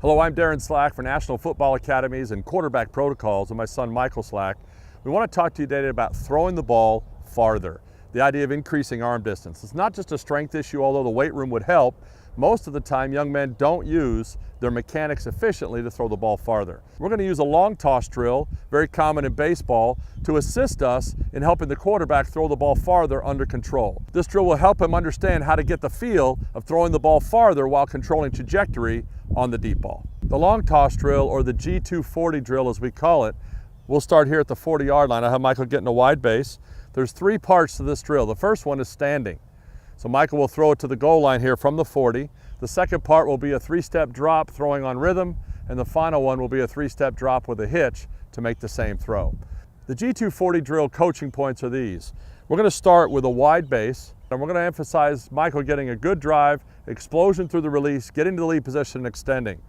Hello, I'm Darren Slack for National Football Academies and Quarterback Protocols with my son Michael Slack. We want to talk to you today about throwing the ball farther, the idea of increasing arm distance. It's not just a strength issue, although the weight room would help. Most of the time, young men don't use their mechanics efficiently to throw the ball farther. We're going to use a long toss drill, very common in baseball, to assist us in helping the quarterback throw the ball farther under control. This drill will help him understand how to get the feel of throwing the ball farther while controlling trajectory on the deep ball. The long toss drill, or the G240 drill as we call it, we'll start here at the 40-yard line. I have Michael get in a wide base. There's three parts to this drill. The first one is standing. So Michael will throw it to the goal line here from the 40. The second part will be a three-step drop throwing on rhythm, and the final one will be a three-step drop with a hitch to make the same throw. The G240 drill coaching points are these. We're going to start with a wide base, and we're going to emphasize Michael getting a good drive, explosion through the release, getting to the lead position and extending.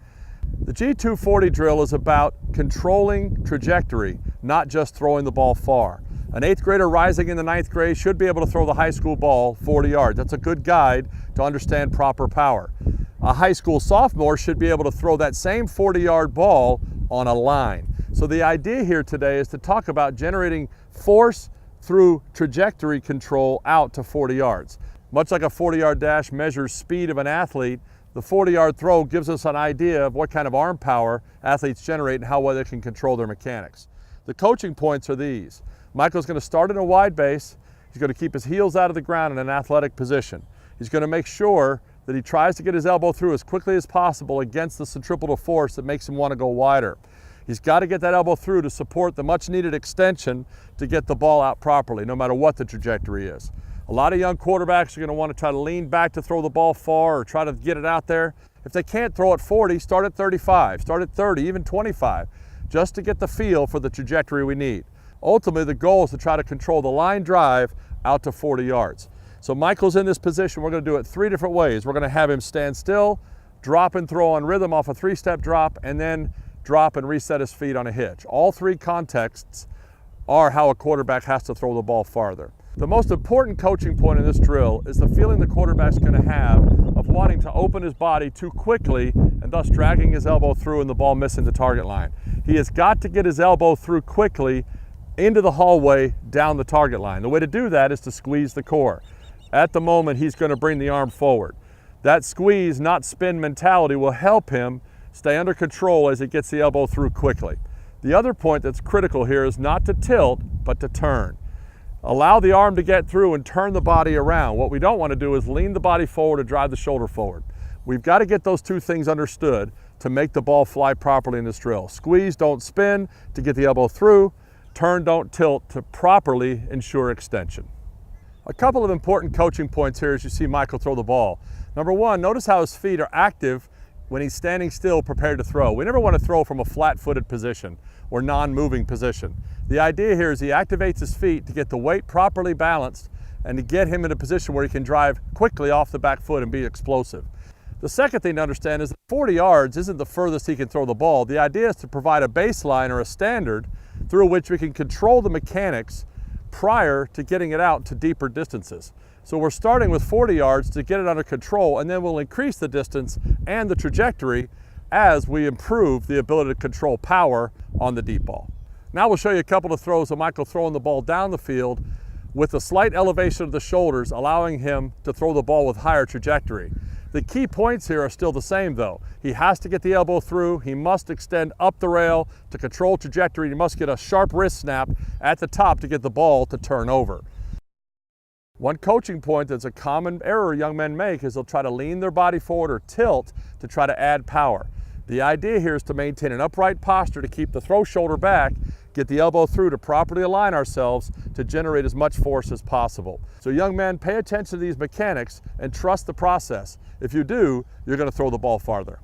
The G240 drill is about controlling trajectory, not just throwing the ball far. An 8th grader rising in the 9th grade should be able to throw the high school ball 40 yards. That's a good guide to understand proper power. A high school sophomore should be able to throw that same 40-yard ball on a line. So the idea here today is to talk about generating force through trajectory control out to 40 yards. Much like a 40-yard dash measures speed of an athlete, the 40-yard throw gives us an idea of what kind of arm power athletes generate and how well they can control their mechanics. The coaching points are these. Michael's going to start in a wide base. He's going to keep his heels out of the ground in an athletic position. He's going to make sure that he tries to get his elbow through as quickly as possible against the centripetal force that makes him want to go wider. He's got to get that elbow through to support the much needed extension to get the ball out properly, no matter what the trajectory is. A lot of young quarterbacks are going to want to try to lean back to throw the ball far or try to get it out there. If they can't throw at 40, start at 35, start at 30, even 25, just to get the feel for the trajectory we need. Ultimately, the goal is to try to control the line drive out to 40 yards. So Michael's in this position. We're going to do it three different ways. We're going to have him stand still, drop and throw on rhythm off a three-step drop, and then drop and reset his feet on a hitch. All three contexts are how a quarterback has to throw the ball farther. The most important coaching point in this drill is the feeling the quarterback's going to have of wanting to open his body too quickly and thus dragging his elbow through and the ball missing the target line. He has got to get his elbow through quickly into the hallway down the target line. The way to do that is to squeeze the core. At the moment, he's going to bring the arm forward. That squeeze, not spin mentality will help him stay under control as he gets the elbow through quickly. The other point that's critical here is not to tilt, but to turn. Allow the arm to get through and turn the body around. What we don't want to do is lean the body forward or drive the shoulder forward. We've got to get those two things understood to make the ball fly properly in this drill. Squeeze, don't spin to get the elbow through. Turn, don't tilt to properly ensure extension. A couple of important coaching points here as you see Michael throw the ball. Number one, notice how his feet are active when he's standing still prepared to throw. We never want to throw from a flat-footed position or non-moving position. The idea here is he activates his feet to get the weight properly balanced and to get him in a position where he can drive quickly off the back foot and be explosive. The second thing to understand is that 40 yards isn't the furthest he can throw the ball. The idea is to provide a baseline or a standard through which we can control the mechanics prior to getting it out to deeper distances. So we're starting with 40 yards to get it under control, and then we'll increase the distance and the trajectory as we improve the ability to control power on the deep ball. Now we'll show you a couple of throws of Michael throwing the ball down the field with a slight elevation of the shoulders, allowing him to throw the ball with higher trajectory. The key points here are still the same though. He has to get the elbow through, he must extend up the rail to control trajectory, he must get a sharp wrist snap at the top to get the ball to turn over. One coaching point that's a common error young men make is they'll try to lean their body forward or tilt to try to add power. The idea here is to maintain an upright posture to keep the throw shoulder back, get the elbow through to properly align ourselves to generate as much force as possible. So young men, pay attention to these mechanics and trust the process. If you do, you're going to throw the ball farther.